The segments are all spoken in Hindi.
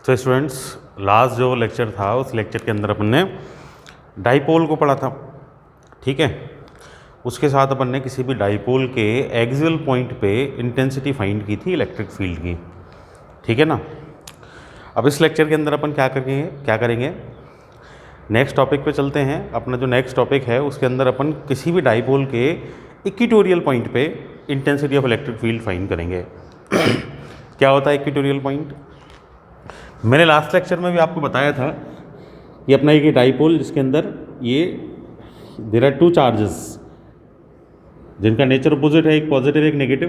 तो स्टूडेंट्स, लास्ट जो लेक्चर था उस लेक्चर के अंदर अपन ने डाइपोल को पढ़ा था, ठीक है। उसके साथ अपन ने किसी भी डाइपोल के एक्सियल पॉइंट पे इंटेंसिटी फाइंड की थी इलेक्ट्रिक फील्ड की, ठीक है ना। अब इस लेक्चर के अंदर अपन क्या करेंगे नेक्स्ट टॉपिक पे चलते हैं। अपना जो नेक्स्ट टॉपिक है उसके अंदर अपन किसी भी डाइपोल के इक्वेटोरियल पॉइंट पे intensity of electric field find करेंगे। क्या होता है इक्वेटोरियल पॉइंट? मैंने लास्ट लेक्चर में भी आपको बताया था कि अपना ये डाइपोल जिसके अंदर ये देयर आर टू चार्जेस जिनका नेचर अपोजिट है, एक पॉजिटिव एक नेगेटिव,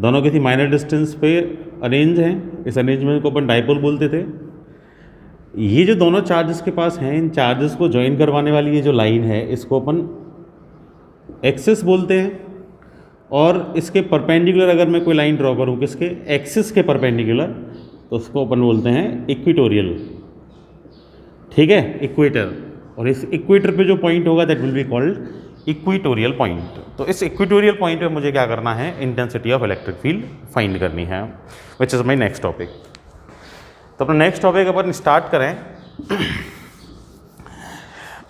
दोनों किसी माइनर डिस्टेंस पे अरेंज हैं। इस अरेंजमेंट को अपन डाइपोल बोलते थे। ये जो दोनों चार्जेस के पास हैं, इन चार्जेस को ज्वाइन करवाने वाली ये जो लाइन है इसको अपन एक्सिस बोलते हैं। और इसके परपेंडिकुलर अगर मैं कोई लाइन ड्रॉ करूँ किसके एक्सिस के परपेंडिकुलर, तो उसको अपन बोलते हैं इक्वेटोरियल, ठीक है, इक्वेटर। और इस इक्वेटर पे जो पॉइंट होगा that will be called equatorial point. तो इस इक्वेटोरियल पॉइंट पे मुझे क्या करना है, intensity of electric field find करनी है, which is my next topic. तो अपना नेक्स्ट टॉपिक अपन स्टार्ट करें।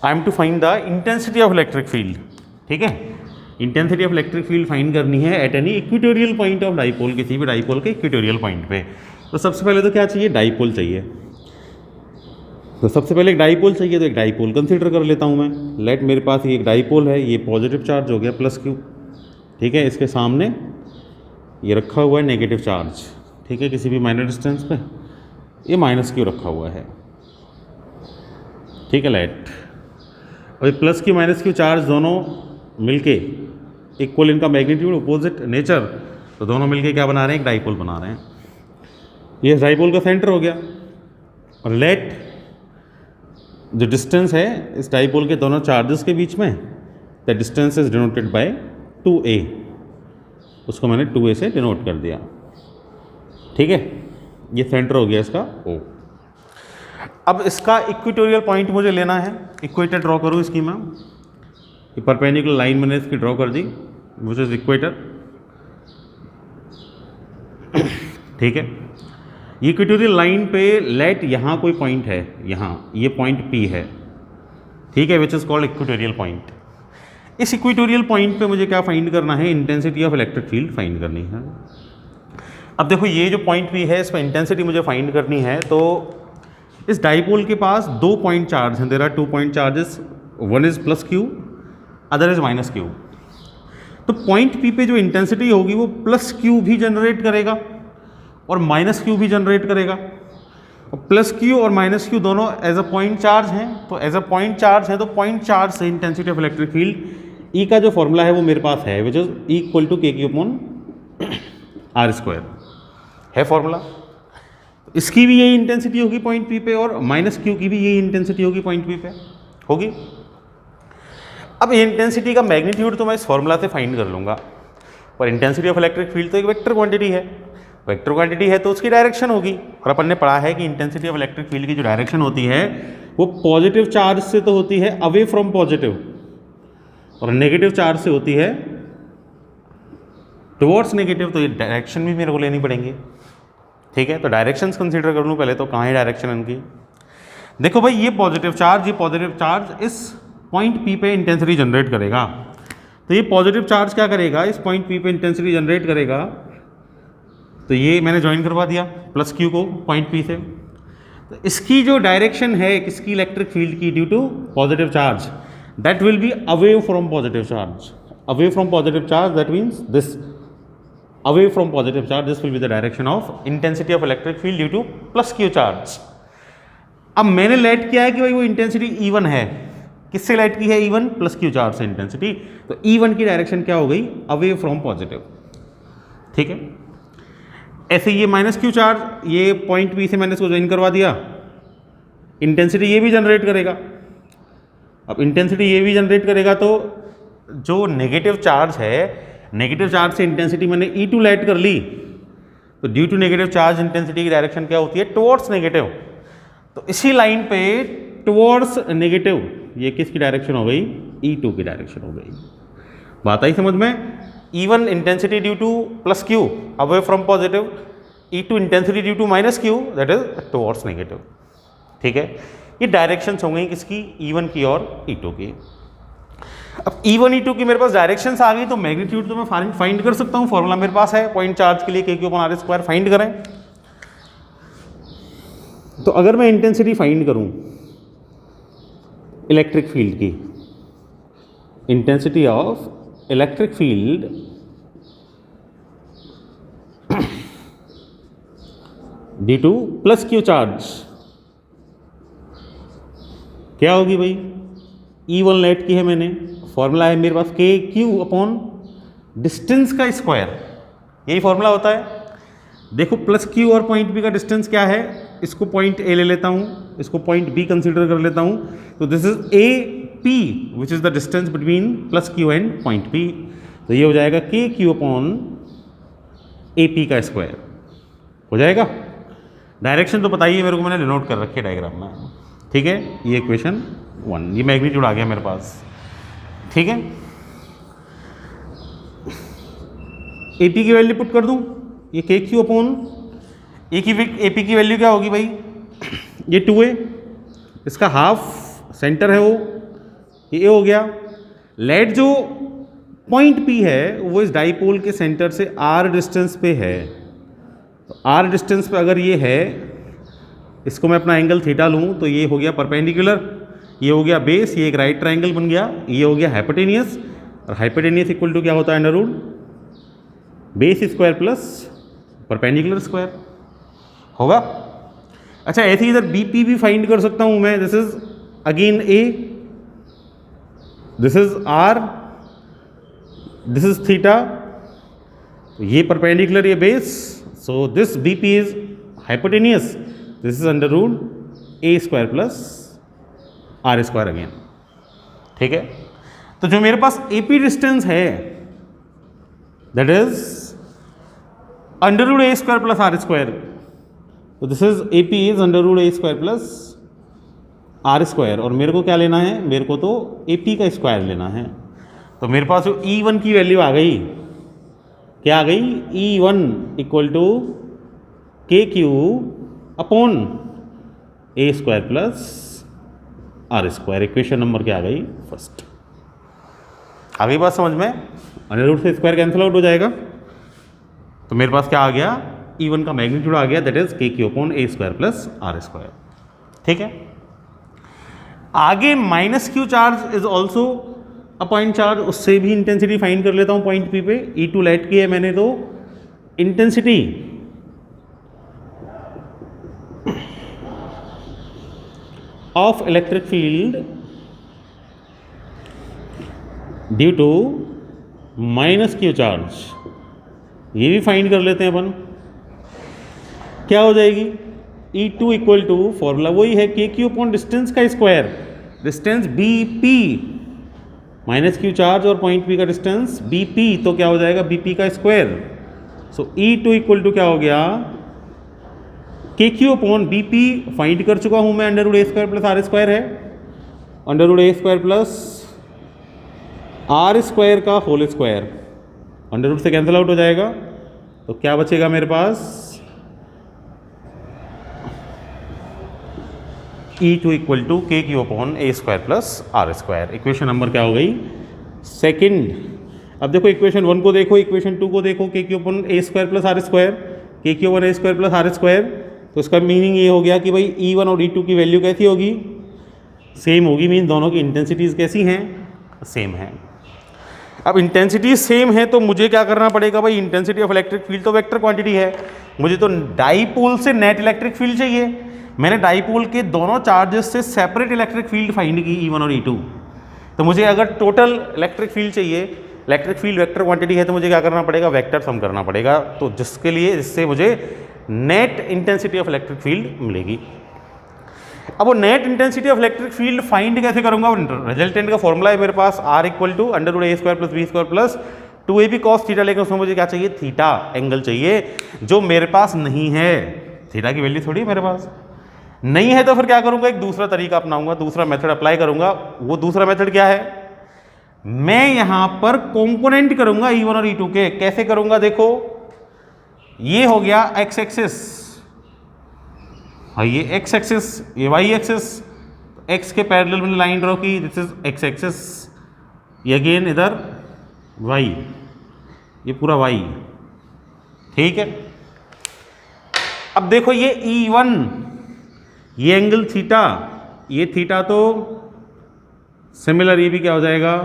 I am to find the intensity of electric field, ठीक है। Intensity of electric field find करनी है at any equatorial point of dipole, किसी भी डाइपोल के इक्वेटोरियल पॉइंट पे। तो सबसे पहले तो क्या चाहिए, डाइपोल चाहिए। तो सबसे पहले एक डाइपोल चाहिए, तो एक डाइपोल कंसीडर कर लेता हूँ मैं। लेट मेरे पास ये एक डाइपोल है, ये पॉजिटिव चार्ज हो गया प्लस क्यू, ठीक है। इसके सामने ये रखा हुआ है नेगेटिव चार्ज, ठीक है, किसी भी माइनर डिस्टेंस पे ये माइनस क्यू रखा हुआ है, ठीक है। लेट और plus Q minus Q charge दोनों मिलके इक्वल, इनका मैग्नीट्यूड अपोजिट नेचर, तो दोनों मिलके क्या बना रहे हैं, एक डाइपोल बना रहे हैं। ये डाइपोल का सेंटर हो गया। और लेट जो डिस्टेंस है इस डाइपोल के दोनों चार्जेस के बीच में, the distance is denoted by 2a, उसको मैंने 2a से डिनोट कर दिया, ठीक है। ये सेंटर हो गया इसका O। अब इसका इक्वेटोरियल पॉइंट मुझे लेना है। इक्वेटर ड्रॉ करूँ इसकी मैं, ये परपेंडिकुलर लाइन मैंने इसकी ड्रॉ कर दी विच इज इक्वेटर, ठीक है। इक्वेटोरियल लाइन पे लेट यहाँ कोई पॉइंट है, यहाँ ये पॉइंट P है, ठीक है, which is called equatorial point. इस इक्वेटोरियल पॉइंट पे मुझे क्या फाइंड करना है, intensity of electric field find करनी है। अब देखो ये जो पॉइंट P है इस पर इंटेंसिटी मुझे फाइंड करनी है। तो इस डाइपोल के पास दो पॉइंट चार्ज हैं, there are 2 point charges, one is plus q, other is minus q. तो पॉइंट P पे जो इंटेंसिटी होगी वो प्लस क्यू भी जनरेट करेगा और माइनस क्यू भी जनरेट करेगा। और प्लस क्यू और माइनस क्यू दोनों एज अ पॉइंट चार्ज हैं, तो एज अ पॉइंट चार्ज है तो पॉइंट चार्ज से intensity of electric field E का जो फॉर्मूला है वो मेरे पास है, which is equal to k/r² है फॉर्मूला। इसकी भी यही इंटेंसिटी होगी पॉइंट P पे और माइनस क्यू की भी यही इंटेंसिटी होगी पॉइंट P पे होगी। अब इंटेंसिटी का मैग्नीट्यूड तो मैं इस फॉर्मूला से फाइंड कर लूँगा, पर इंटेंसिटी ऑफ इलेक्ट्रिक फील्ड तो एक वेक्टर क्वांटिटी है। वेक्टर क्वांटिटी है तो उसकी डायरेक्शन होगी, और अपन ने पढ़ा है कि इंटेंसिटी ऑफ इलेक्ट्रिक फील्ड की जो डायरेक्शन होती है वो पॉजिटिव चार्ज से तो होती है अवे फ्रॉम पॉजिटिव, और नेगेटिव चार्ज से होती है टुवर्ड्स नेगेटिव। तो ये डायरेक्शन भी मेरे को लेनी पड़ेंगी, ठीक है। तो डायरेक्शंस कंसीडर कर लूँ पहले, तो कहाँ है डायरेक्शन इनकी। देखो भाई ये पॉजिटिव चार्ज इस पॉइंट P पे इंटेंसिटी जनरेट करेगा। तो ये पॉजिटिव चार्ज क्या करेगा, इस पॉइंट P पे इंटेंसिटी जनरेट करेगा। तो ये मैंने ज्वाइन करवा दिया प्लस क्यू को पॉइंट P से। तो इसकी जो डायरेक्शन है किसकी, इलेक्ट्रिक फील्ड की, due to positive charge, that will be away from positive charge. Away from positive charge that means this, away from positive charge, this will be the direction of intensity of electric field due to plus Q charge. अब मैंने लेट किया है कि भाई वो इंटेंसिटी E1 है, किससे लेट की है, E1 प्लस क्यू चार्ज से इंटेंसिटी। तो E1 की डायरेक्शन क्या हो गई, अवे फ्रॉम पॉजिटिव, ठीक है। ऐसे ये माइनस क्यू चार्ज, ये पॉइंट P से मैंने इसको ज्वाइन करवा दिया, इंटेंसिटी ये भी जनरेट करेगा। अब इंटेंसिटी ये भी जनरेट करेगा तो जो नेगेटिव चार्ज है, नेगेटिव चार्ज से इंटेंसिटी मैंने E2 लेट कर ली, तो due to negative charge intensity की डायरेक्शन क्या होती है, टुवर्ड्स नेगेटिव। तो इसी लाइन पे टुवर्ड्स नेगेटिव ये किसकी डायरेक्शन हो गई, E2 की डायरेक्शन हो गई। बात आई समझ में। E1 intensity due to plus Q away from positive, E2 intensity due to minus Q that is towards negative. ठीक है, ये डायरेक्शंस हो गई किसकी, E1 की और E2 की। अब E1 E2 की मेरे पास डायरेक्शंस आ गई, तो मैग्नीट्यूड तो मैं फाइंड कर सकता हूँ, फॉर्मूला मेरे पास है पॉइंट चार्ज के लिए k/r² फाइंड करें। तो अगर मैं इंटेंसिटी फाइंड करूं इलेक्ट्रिक फील्ड की, intensity of electric field due to plus Q charge, क्या होगी भाई, E1 लेट की है मैंने, फॉर्मूला है मेरे पास KQ/, डिस्टेंस का स्क्वायर, यही फॉर्मूला होता है। देखो प्लस क्यू और पॉइंट बी का डिस्टेंस क्या है, इसको पॉइंट ए ले लेता हूँ, इसको पॉइंट बी कंसीडर कर लेता हूँ, तो this is AP which is the distance between plus Q and point P। तो ये हो जाएगा KQ/AP का स्क्वायर हो जाएगा। डायरेक्शन तो बताइए मेरे को, मैंने डिनोट कर रखी है डायग्राम में। ठीक है, ये इक्वेशन 1, ये मैग्नीट्यूड आ गया मेरे पास। ठीक है, AP की वैल्यू पुट कर दूँ, ये AP की वैल्यू क्या होगी भाई, ये 2A, इसका हाफ सेंटर है वो, ये A हो गया। लेट जो पॉइंट P है वो इस डाइपोल के सेंटर से R डिस्टेंस पे है, तो R डिस्टेंस पे अगर ये है, इसको मैं अपना एंगल थीटा लूँ तो ये हो गया परपेंडिकुलर, ये हो गया बेस, ये एक राइट ट्राइंगल बन गया, ये हो गया हाइपोटेनियस, और हाइपोटेनियस इक्वल टू क्या होता है, under root base square plus perpendicular square होगा। अच्छा, ऐसे ही इधर BP भी फाइंड कर सकता हूं मैं, this is again A, this is R, this is theta, ये परपेंडिकुलर, ये base, so this BP is hypotenuse, this is under root A² plus R² again. ठीक है, तो जो मेरे पास AP डिस्टेंस है that is under root A² plus R², तो this is AP is under root A² plus R², और मेरे को क्या लेना है, मेरे को तो AP का स्क्वायर लेना है। तो मेरे पास जो E1 की वैल्यू आ गई, क्या आ गई, E1 equal to KQ/A² plus R²। Equation number क्या आ गई, फर्स्ट। आ गई बात समझ में, अंडर रूट से स्क्वायर कैंसिल आउट हो जाएगा, तो मेरे पास क्या आ गया, E1 का मैग्नीट्यूड आ गया, that is KQ/A² plus R²। ठीक है, आगे minus Q charge is also a point charge, उससे भी इंटेंसिटी फाइंड कर लेता हूं पॉइंट P पे। E2 लेट की है मैंने, तो intensity of electric field due to minus Q charge, ये भी फाइंड कर लेते हैं अपन, क्या हो जाएगी, E2 इक्वल टू, फॉर्मूला वही है KQ/ डिस्टेंस का square, distance BP, minus Q charge और पॉइंट P का डिस्टेंस BP, तो क्या हो जाएगा, BP का square. So E2 equal to क्या हो गया, KQ/BP फाइंड कर चुका हूं मैं, under root A² plus R² है, under root A² plus R² का होल स्क्वायर, अंडर रूट से कैंसिल आउट हो जाएगा, तो क्या बचेगा मेरे पास, E2 equal to KQ/A² plus R²। Equation number क्या हो गई, सेकंड। अब देखो इक्वेशन 1 को देखो, इक्वेशन 2 को देखो, KQ/A² plus R², KQ/A² plus R², तो इसका मीनिंग ये हो गया कि भाई E1 और E2 की वैल्यू कैसी होगी, सेम होगी, मीन दोनों की इंटेंसिटीज कैसी हैं, सेम है। अब इंटेंसिटी सेम है तो मुझे क्या करना पड़ेगा भाई, इंटेंसिटी ऑफ इलेक्ट्रिक फील्ड तो वेक्टर क्वांटिटी है, मुझे तो डाइपोल से नेट इलेक्ट्रिक फील्ड चाहिए। मैंने डाइपोल के दोनों चार्जेस से सेपरेट इलेक्ट्रिक फील्ड फाइंड की, E1 और E2, तो मुझे अगर टोटल इलेक्ट्रिक फील्ड चाहिए, इलेक्ट्रिक फील्ड वेक्टर क्वांटिटी है, तो मुझे क्या करना पड़ेगा, वेक्टर सम करना पड़ेगा, तो जिससे मुझे net intensity of electric field मिलेगी। अब वो net intensity of electric field find कैसे करूंगा, रिजल्टेंट का फॉर्मूला है मेरे पास, R equal to under root A² plus B² plus 2AB cos theta, लेकिन उसमें मुझे क्या चाहिए, थीटा एंगल चाहिए, जो मेरे पास नहीं है। थीटा की वैल्यू थोड़ी मेरे पास नहीं है, तो फिर क्या करूंगा, एक दूसरा तरीका अपनाऊंगा, दूसरा मेथड अप्लाई करूंगा। वो दूसरा मेथड क्या है, मैं यहां पर कंपोनेंट करूंगा E1 और E2 के। कैसे करूंगा, देखो ये हो गया एक्स एक्सिस, और ये एक्स एक्सिस, ये वाई एक्सिस। एक्स के पैरेलल में लाइन ड्रॉ की, दिस इज एक्स एक्सिस, ये अगेन इधर वाई, ये पूरा वाई, ठीक है। अब देखो ये E1, ये एंगल थीटा, ये थीटा तो सिमिलर, ये भी क्या हो जाएगा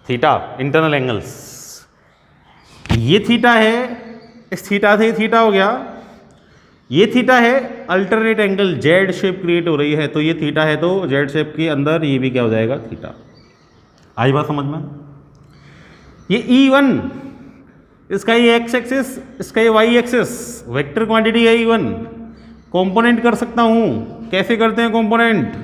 थीटा, इंटरनल एंगल्स। ये थीटा है, इस थीटा से ये थीटा हो गया, ये थीटा है, alternate angle Z shape create हो रही है, तो ये थीटा है तो जेड शेप के अंदर ये भी क्या हो जाएगा थीटा। आई बात समझ में? ये E1, इसका ये एक्स एक्सिस, इसका ये वाई एक्सिस, वेक्टर क्वांटिटी है E1। कंपोनेंट कर सकता हूँ, कैसे करते हैं कंपोनेंट?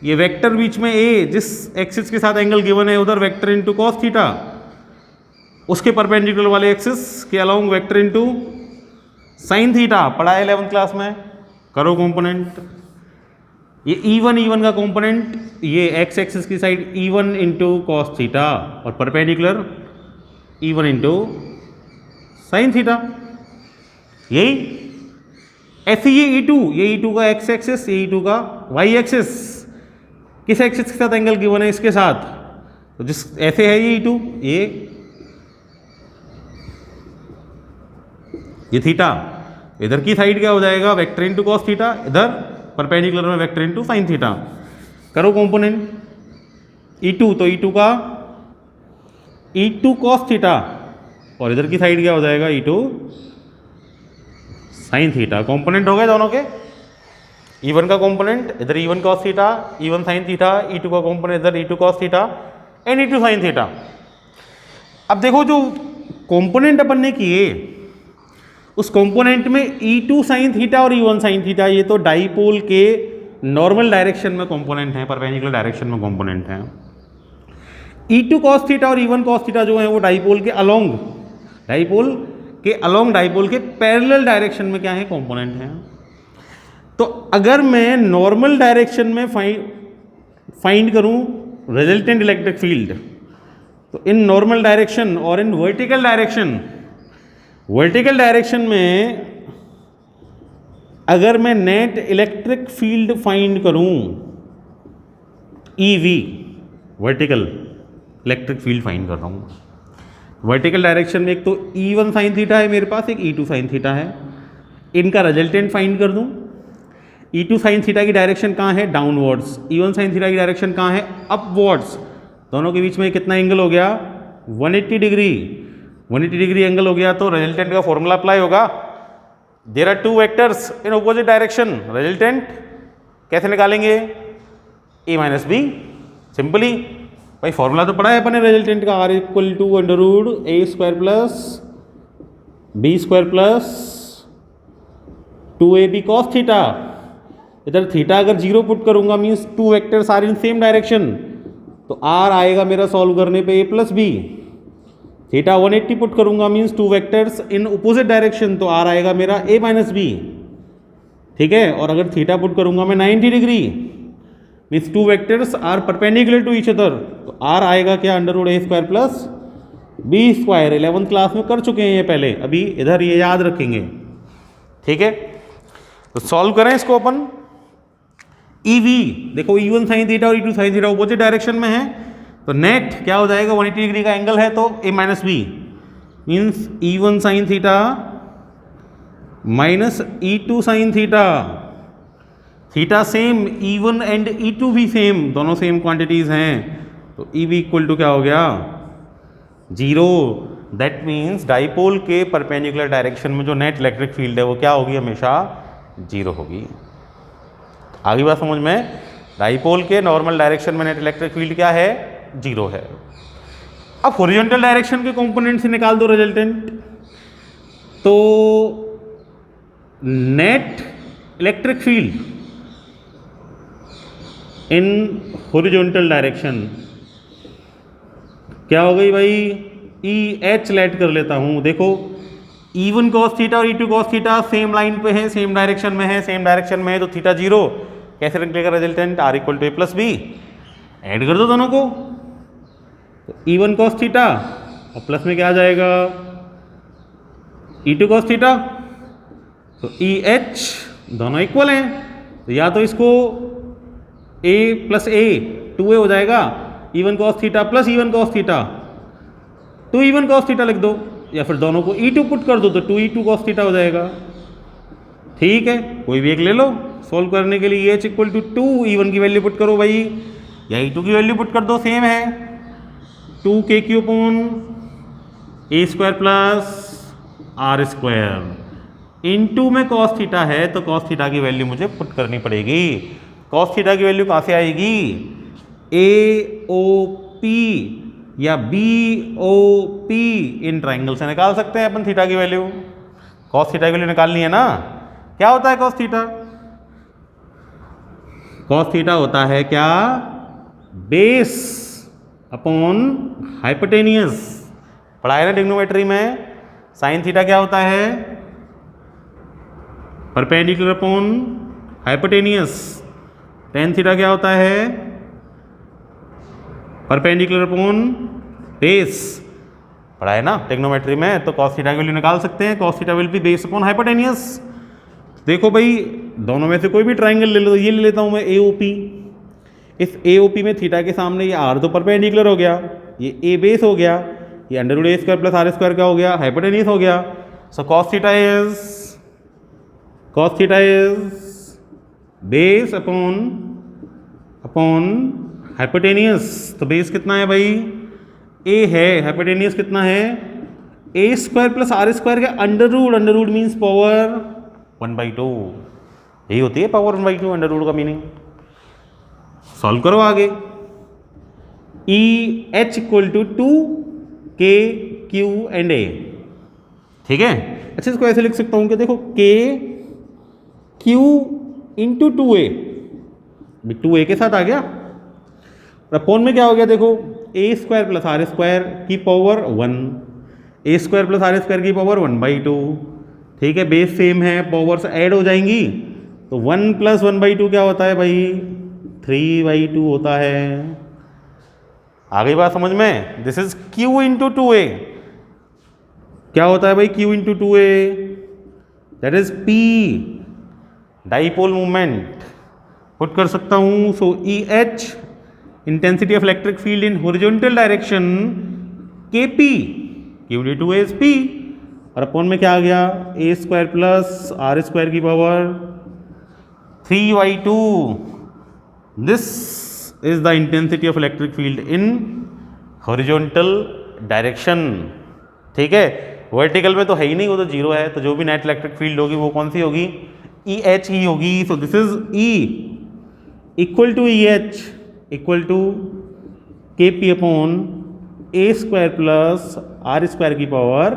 ये वेक्टर बीच में ए, जिस एक्सिस के साथ एंगल गिवन है उधर वेक्टर इंटू कॉस थीटा, उसके परपेंडिकुलर वाले एक्सिस के along vector into sine theta, पढ़ा है 11th क्लास में, करो कंपोनेंट। ये E1 का कंपोनेंट, ये एक्स एक्सिस की side E1 into cos theta और perpendicular E1 into sine theta, यही। ऐसे ये E2 का एक्स एक्सिस, ये E2 का वाई एक्सिस, किस एक्सिस के साथ एंगल गिवन है? इसके साथ, तो जिस ऐसे है ये E2, ये थीटा, इधर की साइड क्या हो जाएगा वेक्टर इंटू कॉस थीटा, इधर परपेंडिकुलर में वेक्टर इंटू साइन थीटा। करो कंपोनेंट। E2 तो E2 का E2 कॉस थीटा, और इधर की साइड क्या हो जाएगा E2 साइन थीटा। कंपोनेंट हो गए दोनों के। E1 का कंपोनेंट इधर E1 cos theta, E1 sine theta, E2 का कंपोनेंट इधर E2 cos theta and E2 sine theta. अब देखो जो कंपोनेंट अपन ने किए, उस कंपोनेंट में E2 साइन थीटा और E1 साइन थीटा, ये तो डाइपोल के नॉर्मल डायरेक्शन में कंपोनेंट हैं, परपेंडिकुलर डायरेक्शन में कंपोनेंट हैं। E2 कॉस थीटा और E1 कॉस थीटा जो है वो डाइपोल के अलोंग, डाइपोल के पैरेलल डायरेक्शन में क्या है कंपोनेंट हैं। तो अगर मैं नॉर्मल डायरेक्शन में फाइंड करूं रिजल्टेंट इलेक्ट्रिक फील्ड, तो इन नॉर्मल डायरेक्शन और इन वर्टिकल डायरेक्शन में अगर मैं नेट इलेक्ट्रिक फील्ड फाइंड करूं, EV, vertical electric field find कर रहा हूं वर्टिकल डायरेक्शन में, एक तो E1 साइन थीटा है मेरे पास, एक E2 साइन थीटा है। इनका रिजल्टेंट फाइंड कर दूं। E2 साइन थीटा की डायरेक्शन कहाँ है? डाउनवर्ड्स। E1 साइन थीटा की डायरेक्शन कहाँ है? अपवर्ड्स। दोनों के बीच में कितना एंगल हो गया? 180 डिग्री। 180 डिग्री एंगल हो गया, तो रिजल्टेंट का फॉर्मूला अप्लाई होगा। There are two vectors in opposite direction, resultant कैसे निकालेंगे? A minus B, simply. भाई फॉर्मूला तो पढ़ा है अपने रिजल्टेंट का, R equal to under root A square plus B square plus 2AB cos theta. इधर थीटा अगर 0 पुट करूंगा means two vectors are in same direction, तो R आएगा मेरा सॉल्व करने पे A plus B. Theta 180 put करूंगा means two vectors in opposite direction, तो R आएगा मेरा A माइनस बी, ठीक है। और अगर थीटा पुट करूंगा मैं 90 degree means two vectors are perpendicular to each other, तो R आएगा क्या? Under root A square plus B square. 11th class में कर चुके हैं ये पहले, अभी इधर ये याद रखेंगे, ठीक है। तो सॉल्व करें इसको अपन। EV देखो E1 साइन थीटा और E2 sine theta opposite direction में है, तो नेट क्या हो जाएगा? 180 डिग्री का एंगल है तो A minus B means E1 sine theta minus E2 sine theta. Theta same, E1 and E2 भी सेम, दोनों सेम क्वांटिटीज हैं, तो EV इक्वल टू क्या हो गया? 0। दैट मीन्स डाइपोल के परपेंडिकुलर डायरेक्शन में जो नेट इलेक्ट्रिक फील्ड है वो क्या होगी? हमेशा 0 होगी। आगे बात समझ में? डाइपोल के नॉर्मल डायरेक्शन में नेट इलेक्ट्रिक फील्ड क्या है? 0 है। अब हॉरिजॉन्टल डायरेक्शन के कंपोनेंट से निकाल दो रिजल्टेंट, तो net electric field in horizontal direction क्या हो गई भाई? EH लेट कर लेता हूं। देखो E1 कॉस थीटा और E2 cos theta same line पे है, सेम डायरेक्शन में है, तो थीटा 0 कैसे निकलेगा resultant? R equal to A plus B. Add कर दो दोनों को, तो E1 कॉस थीटा और प्लस में क्या आ जाएगा? E2 cos थीटा, तो EH दोनों इक्वल हैं, तो या तो इसको A प्लस A 2A हो जाएगा, E1 cos theta plus E1 cos theta 2E1 cos theta लिख दो, या फिर दोनों को E2 पुट कर दो तो 2E2 cos थीटा हो जाएगा। ठीक है, कोई भी एक ले लो सॉल्व करने के लिए। EH इक्वल टू 2, E1 की वैल्यू पुट करो भाई, या E2 की वैल्यू पुट कर दो, सेम है 2KQ upon A square plus R square. Into में cos थीटा है तो cos थीटा की वैल्यू मुझे पुट करनी पड़ेगी। cos थीटा की वैल्यू कहाँ से आएगी? AOP या BOP इन ट्राइंगल से निकाल सकते हैं अपन थीटा की वैल्यू। cos थीटा की वैल्यू निकालनी है ना। क्या होता है cos थीटा? cos थीटा होता है क्या? Base upon hypotenuse. पढ़ाया ना ट्रिग्नोमेट्री में। साइन थीटा क्या होता है? Perpendicular upon hypotenuse. Tan theta क्या होता है? Perpendicular upon base. पढ़ाया ना ट्रिग्नोमेट्री में। तो cos थीटा की वैल्यू निकाल सकते हैं। cos theta will be base upon hypotenuse. देखो भाई, दोनों में से कोई भी ट्राइंगल ले लो। ये ले लेता हूं मैं AOP। इस AOP में थीटा के सामने ये R तो परपेंडिकुलर हो गया, ये A बेस हो गया, ये under root A square plus R square क्या हो गया? हाइपोटेनियस हो गया। So cos theta is base upon hypotenuse. तो बेस कितना है भाई? A है। हाइपोटेनियस कितना है? A square plus R square का अंडर रूट मीन्स पावर 1/2। यही होती है पावर 1/2 अंडर रूट का मीनिंग। सॉल्व करो आगे। EH equal to 2KQ and A। ठीक है। अच्छा, इसको ऐसे लिख सकता हूं कि देखो KQ इंटू 2A, 2A के साथ आ गया। अपॉन में क्या हो गया? देखो A square plus R square की power 1, A square plus R square की पावर 1/2। ठीक है, बेस सेम है, पावर्स ऐड हो जाएंगी तो 1 प्लस 1/2 क्या होता है भाई? 3/2 होता है। आ गई बात समझ में? This is Q into 2A। क्या होता है भाई Q into 2A? That is P, dipole movement. Put कर सकता हूं। So EH intensity of electric field in horizontal direction KP, Q into 2A is P। और अपॉन में क्या आ गया? A square plus R square की power 3/2। This is the intensity of electric field in horizontal direction. ठीक है, वर्टिकल में तो है ही नहीं, वो तो जीरो है। तो जो भी नेट इलेक्ट्रिक फील्ड होगी वो कौन सी होगी? EH ही होगी। So this is E equal to EH equal to KP upon A square plus R square की power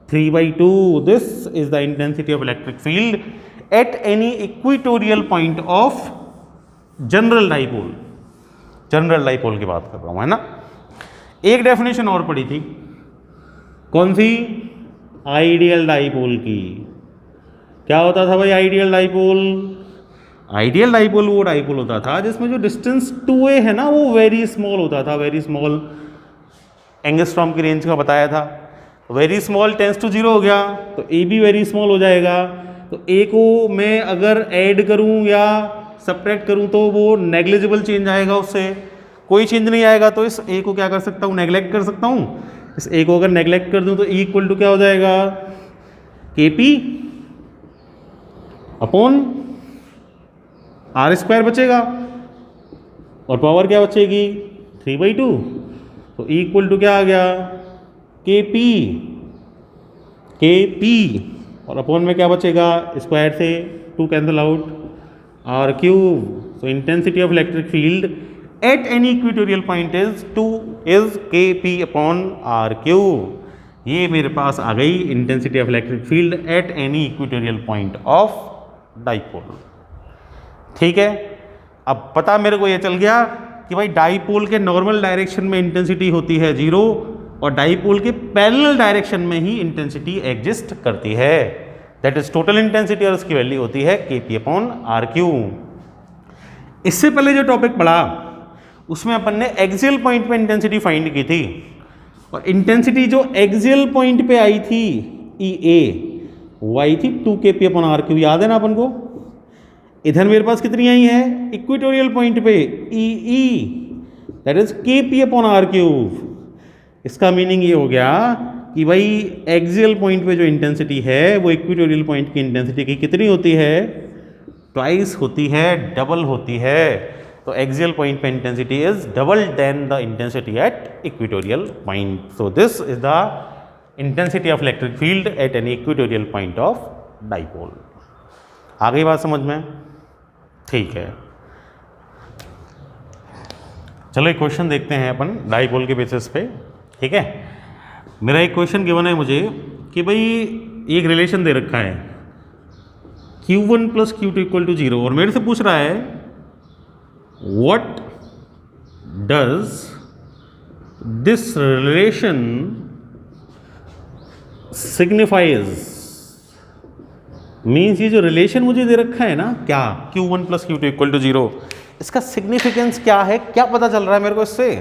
3/2। This is the intensity of electric field at any equatorial point of general dipole। General dipole की बात कर रहा हूं, है ना। एक डेफिनेशन और पढ़ी थी, कौन सी? आइडियल डाइपोल की। क्या होता था भाई आइडियल डाइपोल? आइडियल डाइपोल वो डाइपोल होता था जिसमें जो डिस्टेंस 2A है ना वो वेरी स्मॉल होता था। वेरी स्मॉल, एंगस्ट्रॉम की रेंज का बताया था। वेरी स्मॉल टेंस टू 0 हो गया तो A भी वेरी स्मॉल हो जाएगा। तो A को मैं अगर ऐड करूं या सब्ट्रैक्ट करूं तो वो नेग्लिजिबल चेंज आएगा, उससे कोई चेंज नहीं आएगा। तो इस A को क्या कर सकता हूं? नेग्लेक्ट कर सकता हूं। इस A को अगर नेग्लेक्ट कर दूं तो E इक्वल टू क्या हो जाएगा? KP अपॉन R स्क्वायर बचेगा और पावर क्या बचेगी? 3/2। तो E इक्वल टू क्या आ गया? KP और अपॉन में क्या बचेगा? स्क्वायर से 2 cancel out, R cube. So intensity of electric field eight any equatorial point is KP upon R cube. ये मेरे पास आ गई intensity of electric field eight any equatorial point of dipole. ठीक है, अब पता मेरे को ये चल गया कि भाई डाइपोल के नॉर्मल डायरेक्शन में इंटेंसिटी होती है 0 और डाइपोल के पैरेलल डायरेक्शन में ही इंटेंसिटी एग्जिस्ट करती है। दैट इज टोटल इंटेंसिटी और उसकी वैल्यू होती है KP अपॉन R क्यूब। इससे पहले जो टॉपिक पढ़ा उसमें अपन ने एक्सियल पॉइंट पे इंटेंसिटी फाइंड की थी और इंटेंसिटी जो एक्सियल पॉइंट पे आई थी ई ए, वाई थी 2kp अपॉन आर क्यू, याद है ना अपन को। इधर मेरे पास कितनी आई है इक्वेटोरियल पॉइंट पे E E, that is kp upon r cube. इसका मीनिंग ये हो गया कि भाई एक्सियल पॉइंट पे जो इंटेंसिटी है वो इक्वेटोरियल पॉइंट की इंटेंसिटी की कितनी होती है, ट्वाइस होती है, डबल होती है। तो एक्सियल पॉइंट पे intensity is double than the intensity at equatorial point. So this is the intensity of electric field at an equatorial point of dipole. आ गई बात समझ में? ठीक है, चलो एक क्वेश्चन देखते हैं अपन डाइपोल के बेसिस पे। ठीक है, मेरा एक क्वेश्चन गिवन है मुझे कि भाई एक रिलेशन दे रखा है Q1 plus Q2 equal to 0, और मेरे से पूछ रहा है what does this relation signifies. Means ये जो रिलेशन मुझे दे रखा है ना, क्या Q1 plus Q2 equal to 0, इसका सिग्निफिकेंस क्या है, क्या पता चल रहा है मेरे को इससे,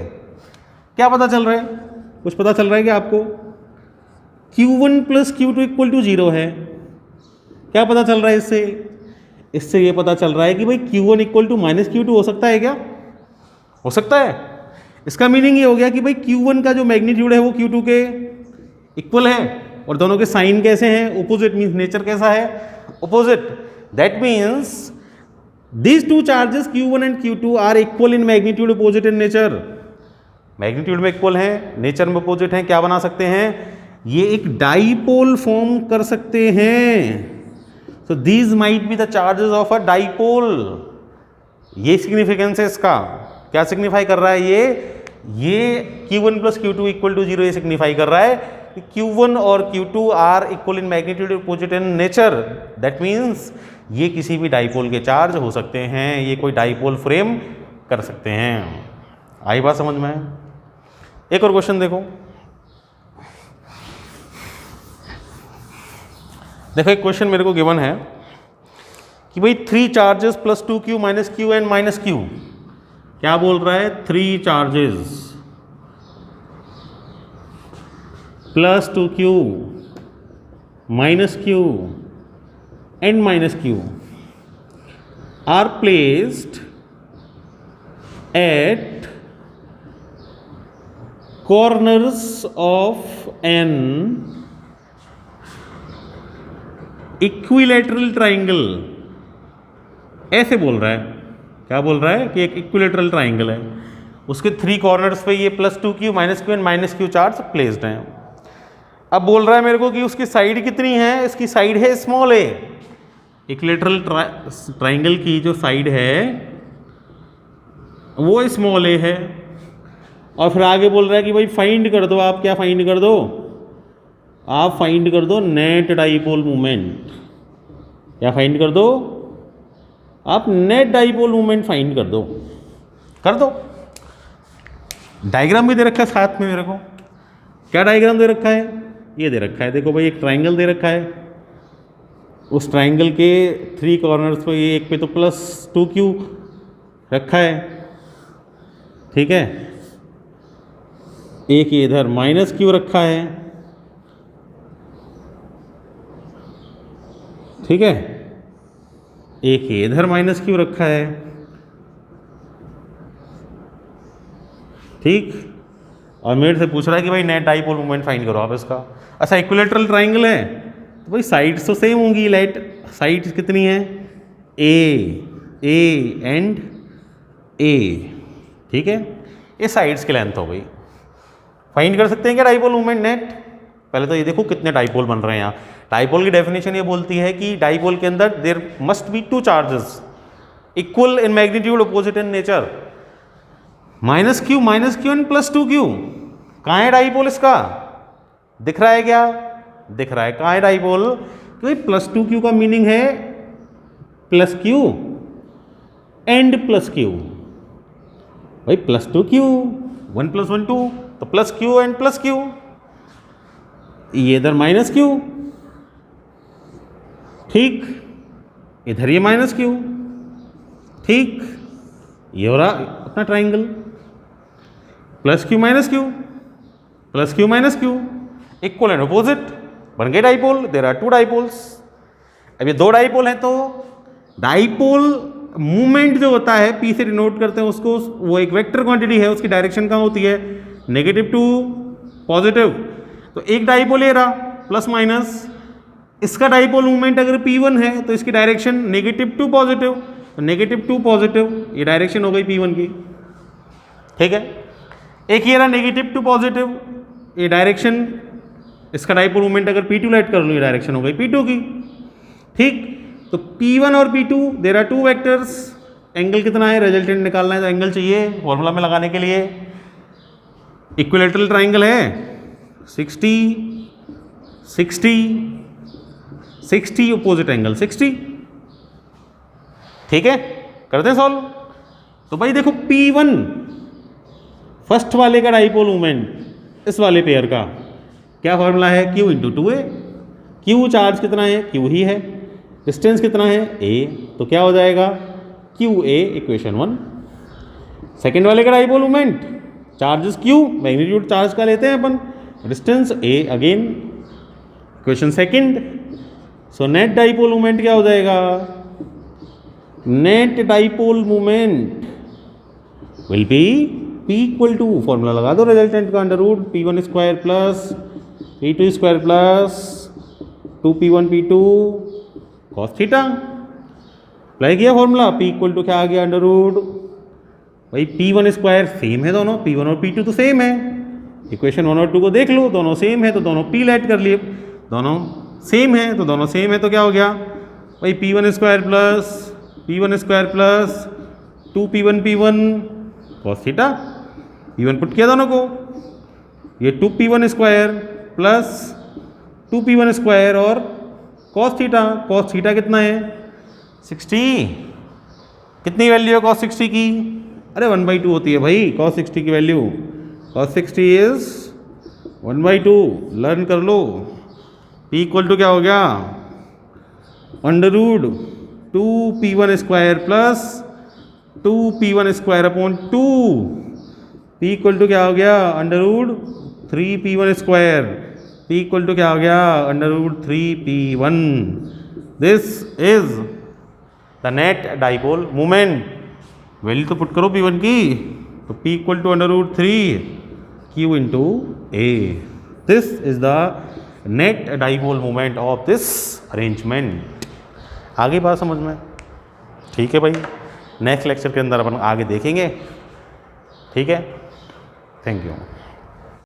क्या पता चल रहा है, कुछ पता चल रहा है क्या आपको? Q1 plus Q2 equal to 0 है, क्या पता चल रहा है इससे? इससे ये पता चल रहा है कि भाई Q1 equal to minus Q2 हो सकता है क्या? हो सकता है। इसका मीनिंग ये हो गया कि भाई Q1 का जो मैग्नीट्यूड है वो Q2 के इक्वल है, और दोनों के साइन कैसे हैं, ओपोजिट, मीन्स नेचर कैसा है, opposite. That means these two charges Q1 and Q2 are equal in magnitude, opposite in nature। Magnitude में इक्वल हैं, नेचर में अपोजिट हैं। क्या बना सकते हैं, ये एक डाइपोल फॉर्म कर सकते हैं। So these might be the charges of a dipole. ये सिग्निफिकेंस है इसका। क्या सिग्निफाई कर रहा है ये Q1 plus Q2 equal to 0 ये सिग्निफाई कर रहा है कि Q1 और Q2 are equal in magnitude, opposite in nature. That means ये किसी भी डाइपोल के चार्ज हो सकते हैं, ये कोई डाइपोल फ्रेम कर सकते हैं। आई बात समझ में? एक और क्वेश्चन देखो, एक क्वेश्चन मेरे को गिवन है कि भाई 3 charges plus 2q minus q and minus q। क्या बोल रहा है, 3 charges plus 2q minus q and minus q are placed at corners of an equilateral triangle। ऐसे बोल रहा है, क्या बोल रहा है कि एक इक्विलेटरल ट्राइंगल है, उसके 3 कॉर्नर्स पे ये plus 2q minus q and minus q charge placed हैं। अब बोल रहा है मेरे को कि उसकी साइड कितनी है, इसकी साइड है स्मॉल ए। इक्विलेटरल ट्राइंगल की जो साइड है वो स्मॉल ए है, और फिर आगे बोल रहा है कि भाई फाइंड कर दो, आप क्या फाइंड कर दो, आप फाइंड कर दो नेट डाइपोल मोमेंट। क्या फाइंड कर दो, आप नेट डाइपोल मोमेंट फाइंड कर दो। कर दो। डायग्राम भी दे रखा है साथ में मेरे को। क्या डायग्राम दे रखा है, ये दे रखा है, देखो भाई एक ट्राइंगल दे रखा है, उस ट्राइंगल के 3 कॉर्नर्स पे ये एक पे तो प्लस 2q रखा है, ठीक है, एक ये इधर माइनस q रखा है, ठीक है, एक ये इधर माइनस q रखा है, ठीक। और मेरे से पूछ रहा है कि भाई नेट डाइपोल मोमेंट फाइंड करो आप इसका। अच्छा, इक्विलेटरल ट्राइंगल है तो भाई साइड्स तो सेम होंगी, लाइट साइड्स कितनी है, ए एंड ए, ठीक है, ये साइड्स की लेंथ हो गई। फाइंड कर सकते हैं क्या डाइपोल मोमेंट नेट? पहले तो ये देखो कितने डाइपोल बन रहे हैं यहाँ। डाइपोल की डेफिनेशन ये बोलती है कि डाइपोल के अंदर there must be 2 charges equal in magnitude, opposite in nature. Minus Q and plus 2q। कहाँ है डाइपोल इसका, दिख रहा है क्या? दिख रहा है। कहाँ है डाइपोल? क्योंकि प्लस 2q का मीनिंग है plus q and plus q। भाई प्लस 2q, 1 + 1 2, तो plus q and plus q। ये इधर माइनस q, ठीक, इधर ये माइनस q, ठीक। ये हो रहा अपना triangle, plus q minus q, plus q minus q, equal and opposite. बन गए डाइपोल, देयर आर 2 डाइपोल्स। अब ये 2 डाइपोल हैं तो डाइपोल मूवमेंट जो होता है पी से डिनोट करते हैं उसको, वो एक वेक्टर क्वांटिटी है, उसकी डायरेक्शन कहाँ होती है, नेगेटिव टू पॉजिटिव। तो एक डाइपोल ये रहा प्लस माइनस, इसका डाइपोल मूवमेंट अगर P1 है तो इसकी डायरेक्शन नेगेटिव टू पॉजिटिव, तो नेगेटिव टू पॉजिटिव ये डायरेक्शन हो गई P1 की, ठीक है। एक ये रहा नेगेटिव टू पॉजिटिव, ये डायरेक्शन, इसका डाइपोल मूवमेंट अगर P2 लाइट कर लूँ ये डायरेक्शन हो गई P2 की, ठीक। तो P1 और P2 there are 2 vectors, angle कितना है, रिजल्टेंट निकालना है तो एंगल चाहिए फॉर्मूला में लगाने के लिए। इक्विलेटरल ट्राइंगल है 60 60 60, अपोजिट एंगल 60, ठीक है। करते हैं सॉल्व। तो भाई देखो P1 फर्स्ट वाले का डाइपोल मूवमेंट इस वाले पेयर का क्या फॉर्मूला है, Q into 2A। Q charge कितना है, Q ही है, डिस्टेंस कितना है A, तो क्या हो जाएगा QA इक्वेशन 1। सेकेंड वाले का dipole movement, charges Q, magnitude charge का लेते हैं अपन, distance A again, equation second. So net dipole movement क्या हो जाएगा, net dipole movement will be P equal to, formula लगा दो रिजल्टेंट का, under root P1 square plus P2 square plus 2P1 P2 cos theta. Apply किया फॉर्मूला, P इक्वल टू क्या आ गया, अंडर रूट, भाई P1 स्क्वायर सेम है दोनों, P1 और P2 तो सेम है, इक्वेशन 1 और 2 को देख लो, दोनों सेम है तो दोनों P लेट कर लिए, दोनों सेम है तो दोनों सेम है तो क्या हो गया भाई P1 square plus 2P1 P1 cos theta, P1 put किया दोनों को, ये 2P1 square plus 2P1 square और कॉस थीटा कितना है 60, कितनी वैल्यू है कॉस 60 की, अरे 1/2 होती है भाई कॉस 60 की वैल्यू, कॉस 60 इज 1/2, लर्न कर लो। P इक्वल टू क्या हो गया, under root 2P1 square plus 2P1 square upon 2, P equal to क्या हो गया, under root 3P1 square, P equal to क्या हो गया, under root 3P1। This is the net dipole movement. Value तो पुट करो P1 की, तो P equal to under root 3Q into A। This is the net dipole movement of this arrangement. आगे बात समझ में, ठीक है भाई, नेक्स्ट लेक्चर के अंदर अपन आगे देखेंगे, ठीक है, थैंक यू।